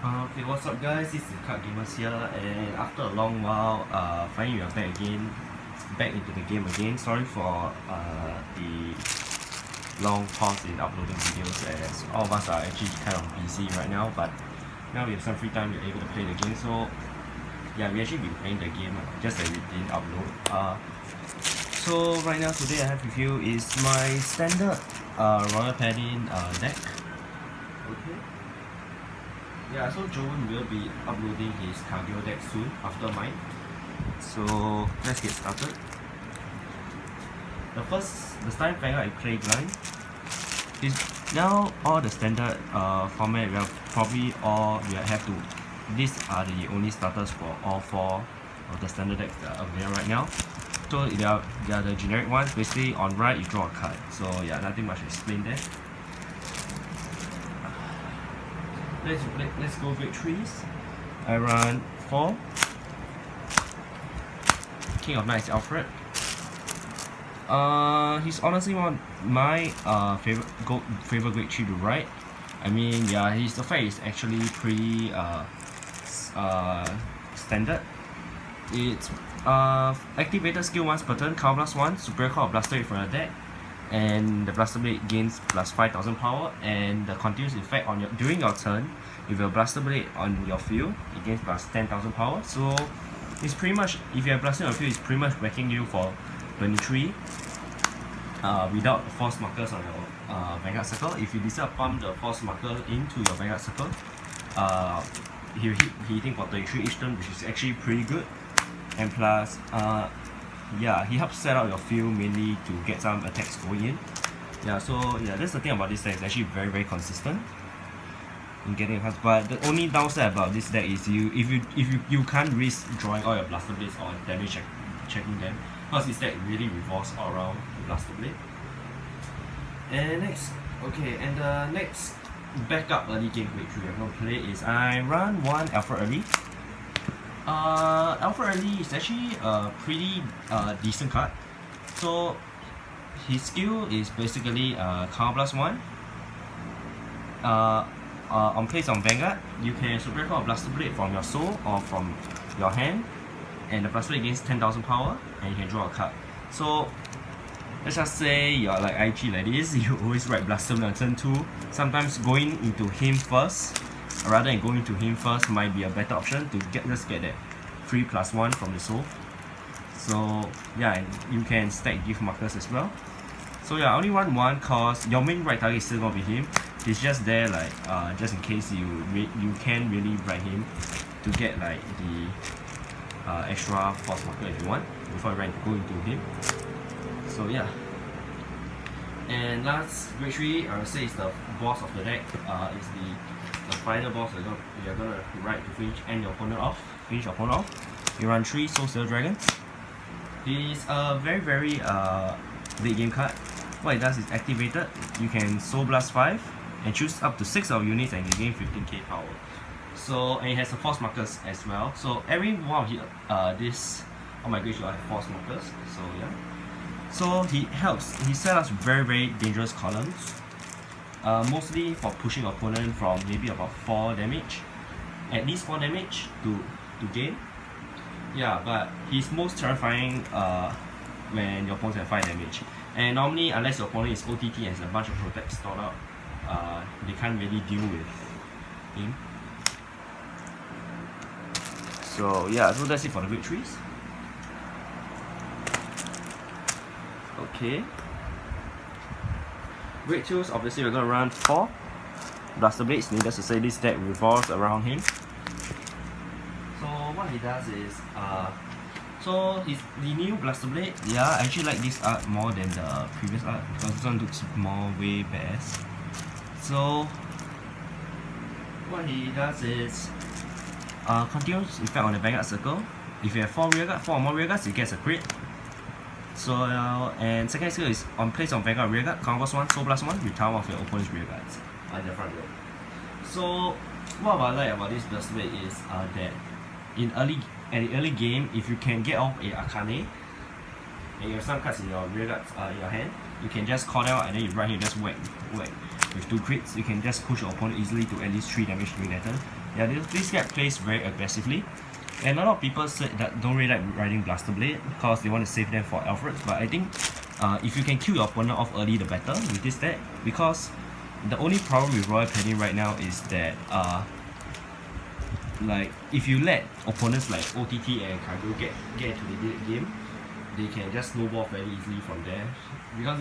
Okay, what's up guys, this is Card Gamers here, and after a long while, finally we are back into the game again. Sorry for the long pause in uploading videos, as all of us are actually kind of busy right now, but now we have some free time, we're able to play the game. So yeah, we actually been playing the game, just that we didn't upload. So right now, today I have with you is my standard Royal Paladin deck. Okay. Yeah, so Joan will be uploading his cardio deck soon after mine. So let's get started. The starting Vanguard I play blind. Is now all the standard format. We have probably all we have to. These are the only starters for all four of the standard decks that are available right now. So they are the generic ones. Basically, on right you draw a card. So yeah, nothing much to explain there. Let's go grade 3s. I run 4. King of Knights Alfred. He's honestly one of my favorite grade 3 to write. I mean, yeah, his effect is actually pretty standard. It's activated skill once per turn, counter +1, superior card of Blaster Blade from your deck, and the Blaster Blade gains plus 5000 power, and the continuous effect on during your turn, if you have Blaster Blade on your field, it gains plus 10,000 power. So it's pretty much, if you have Blaster on your field, it's pretty much wrecking you for 23 without force markers on your Vanguard Circle. If you decide to pump the force marker into your Vanguard Circle, he'll hit hitting for 33 each turn, which is actually pretty good. And plus, yeah, he helps set out your field mainly to get some attacks going in. Yeah, so yeah, that's the thing about this deck. It's actually very consistent in getting cards. But the only downside about this deck is if you can't risk drawing all your Blaster Blades or damage checking them, because this deck really revolves all around the Blaster Blade. And the next backup early game grade 3 I'm gonna play is I run 1 Alpha Early. Alpha Early is actually a pretty decent card. So his skill is basically counter +1. On place on Vanguard, you can superior card Blaster Blade from your soul or from your hand, and the Blaster Blade gains 10,000 power, and you can draw a card. So let's just say you're like IG like this, you always write Blaster Blade on turn 2. Sometimes going into him first, rather than going to him first, might be a better option to just get that 3+1 from the soul. So yeah, and you can stack gift markers as well. So yeah, I only run 1 cause your main right target is still gonna be him. He's just there like just in case you can really write him to get like the extra force marker if you want before you go into him. So yeah. And last grade 3, I would say is the boss of the deck. Is the final boss you're gonna write to finish your opponent off. You run 3 Soul Stealer Dragons. He's a very late game card. What it does is activated, you can Soul Blast 5 and choose up to 6 of units and you gain 15k power. So, and it has the force markers as well. So every one of all my grades will have force markers. So yeah. So he set us very dangerous columns. Mostly for pushing opponent from maybe about 4 damage, at least 4 damage to gain. Yeah, but he's most terrifying when your opponent has 5 damage. And normally, unless your opponent is OTT and has a bunch of protect stored up, they can't really deal with him. So yeah, so that's it for the grade 3s. Okay. Grade 2s, obviously we're gonna run 4 Blaster Blades. Needless to say, this deck revolves around him. So what he does is, the new Blaster Blade. Yeah, I actually like this art more than the previous art because this one looks way best. So what he does is, continuous effect on the Vanguard Circle. If you have 4 or more rear guards, it gets a crit. So and second skill is on place on Vanguard rearguard, counter +1, Soul +1, retire one of your opponent's rearguards on the front row. So what I like about this Blaster Blade is that at the early game, if you can get off a Arcane and you have some cards in your rearguards in your hand, you can just call them out and then you right here just whack with 2 crits. You can just push your opponent easily to at least 3 damage during that turn. Yeah, this guy plays very aggressively, and a lot of people said that don't really like riding Blaster Blade because they want to save them for Alfred. But I think if you can kill your opponent off early, the better with this deck, because the only problem with Royal Paladin right now is that like if you let opponents like OTT and Cargo get into the game, they can just snowball very easily from there. Because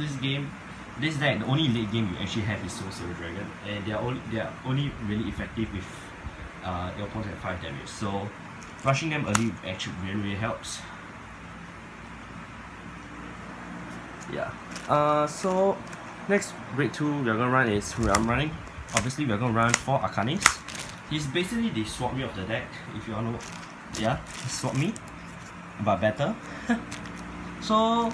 this deck, the only late game you actually have is Soul Silver Dragon, and they are only really effective if your opponent have 5 damage. So rushing them early actually really helps. Yeah. So next grade 2 we're gonna run is I'm running. Obviously we're gonna run 4 Arcanis. He's basically the swap me of the deck, if you all know. Yeah, swap me, but better. So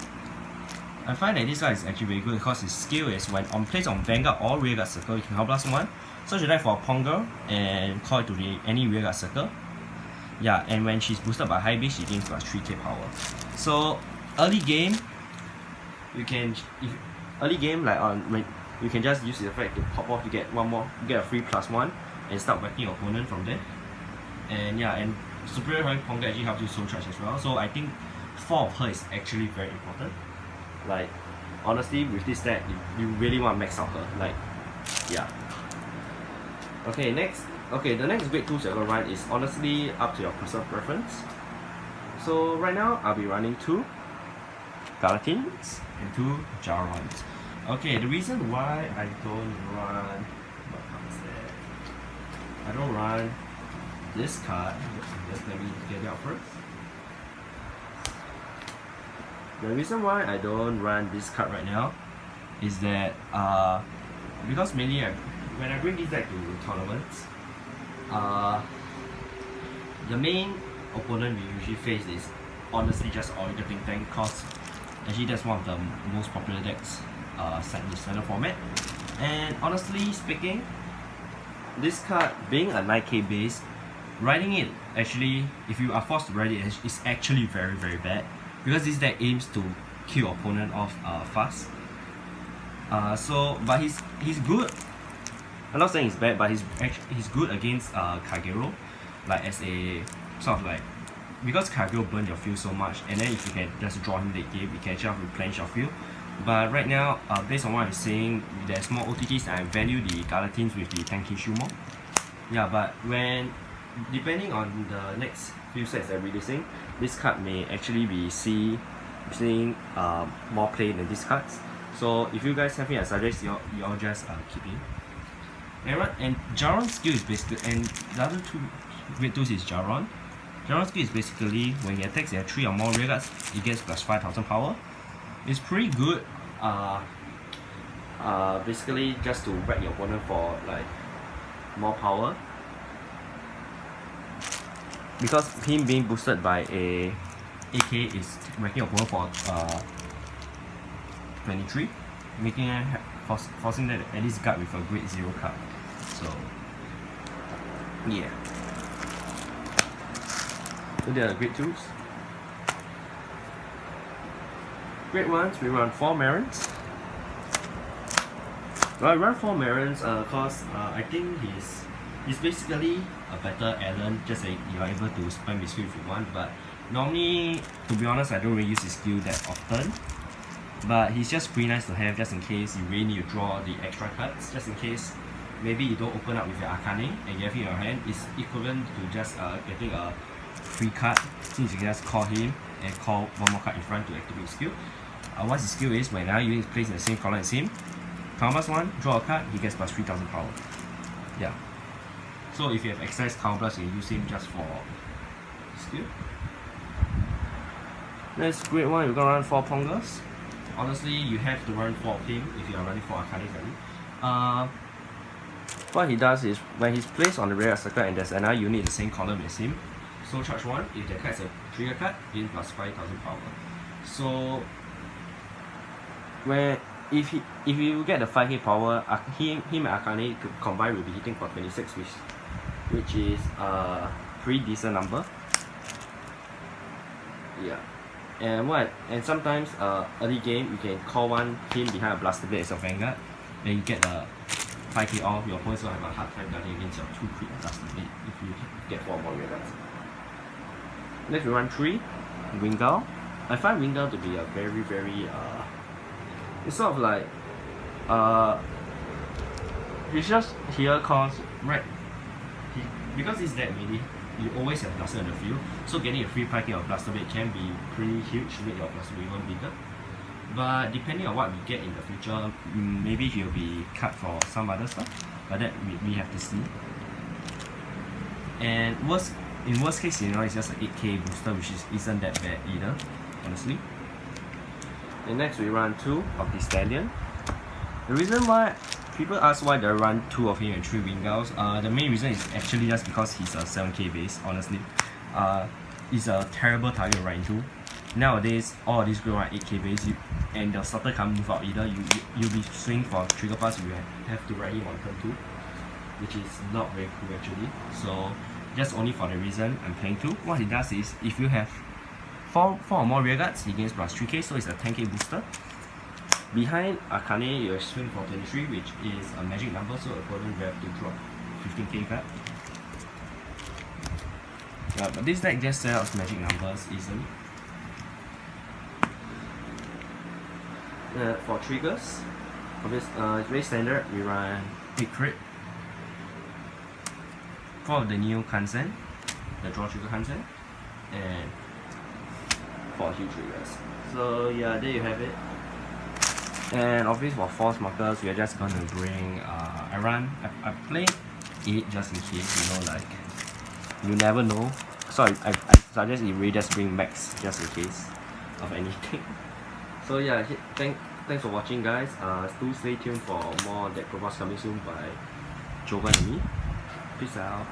I find that this guy is actually very good because his skill is when placed on Vanguard or Rearguard Circle, you can help plus 1. Search the deck for a Ponga and call it to any Rearguard Circle. Yeah, and when she's boosted by high base, she gains plus 3k power. So early game, you can when you can just use the effect to pop off, you get a free +1 and start whacking your opponent from there. And yeah, and superior rank Ponga actually helps you soul charge as well. So I think 4 of her is actually very important. Like honestly, with this deck, you really want to max out her. Like, yeah. Okay, the next grade 2s you're gonna run is honestly up to your personal preference. So right now I'll be running 2 Paladins and 2 Jarons. Okay, the reason why I don't run this card, just let me get it out first. The reason why I don't run this card right now is that because mainly when I bring this deck to tournaments, the main opponent we usually face is honestly just Oracle Think Tank, because actually that's one of the most popular decks in the standard format. And honestly speaking, this card being a 9k base, riding it actually, if you are forced to ride it, is actually very very bad, because this deck aims to kill your opponent off fast. But he's good. I'm not saying he's bad, but he's good against Kagero, like as a sort of like, because Kagero burn your field so much, and then if you can just draw him late game, you can actually replenish your field. But right now, based on what I'm saying, there's more OTTs and I value the Galatines with the tanky issue more. Yeah, but depending on the next few sets they're releasing, this card may actually be seeing more play than these cards. So if you guys have me, I suggest you all just keep it. And Jaron's skill is basically, and the other 2 grade 2s is Jaron. Jaron's skill is basically when he attacks, he has 3 or more rear guards, he gets plus 5,000 power. It's pretty good. Basically just to whack your opponent for like more power, because him being boosted by a AK is whacking your opponent for 23, forcing that at least guard with a grade 0 card. So yeah, so there are grade 2s. Grade 1s, we run 4 Marins. Well, I run 4 Marins because I think he's basically a better Alan, just like you are able to spam his skill if you want. But normally, to be honest, I don't really use his skill that often. But he's just pretty nice to have, just in case you really need to draw the extra cards. Just in case maybe you don't open up with your Arcane and you have it in your hand, it's equivalent to just getting a free card, since you can just call him and call 1 more card in front to activate his skill. What his skill is, when you place in the same column as him, counter +1, draw a card, he gets plus 3,000 power. Yeah. So if you have excess counter plus, you can use him just for skill. Next grade 1, you're gonna run 4 Pongas. Honestly, you have to run 4 of him if you are running 4 Arcanis. What he does is, when he's placed on the rear circle and there's another unit in the same column as him, so charge 1, if the card is a trigger card, gain plus 5,000 power. So if you get the 5k power, him and Arcane combined will be hitting for 26, which is a pretty decent number. Yeah. And sometimes early game you can call one him behind a Blaster Blade as your Vanguard, then you get the 5k off. Your opponents will have a hard time guarding against your 2 crit Blaster Blade if you get 4 more rear guards. Next we run 3 Wingull. I find Wingull to be a very it's sort of like he's just here cause because it's that many, you always have Blaster in the field, so getting a free 5k of Blaster Blade can be pretty huge to make your Blaster Blade even bigger. But depending on what we get in the future, maybe he'll be cut for some other stuff, but that we have to see. And in worst case scenario, it's just an 8k booster, which isn't that bad either, honestly. And next we run 2 of the Stallion. The reason why people ask why they run 2 of him and 3 Wingulls, the main reason is actually just because he's a 7k base, honestly. He's a terrible target to run into. Nowadays, all of these group are 8k base, and the starter can't move out either. You'll be swinging for trigger pass, you have to ride him on turn 2, which is not very cool actually. So just only for the reason I'm playing 2. What he does is, if you have 4 or more rear guards, he gains plus 3k, so it's a 10k booster. Behind Akane, you swing for 23, which is a magic number, so opponent will have to drop 15k card. Yeah, but this deck just sells magic numbers easily. For triggers, it's very standard. We run 8 crit, 4 of the new Kansen, the draw trigger Kansen, and 4 huge triggers. So yeah, there you have it. And obviously for force markers, we are just gonna bring I play 8 just in case, like you never know. So I suggest you really just bring max just in case of anything. So yeah, thanks for watching, guys. Do stay tuned for more deck profiles coming soon by Jovan and me. Peace out.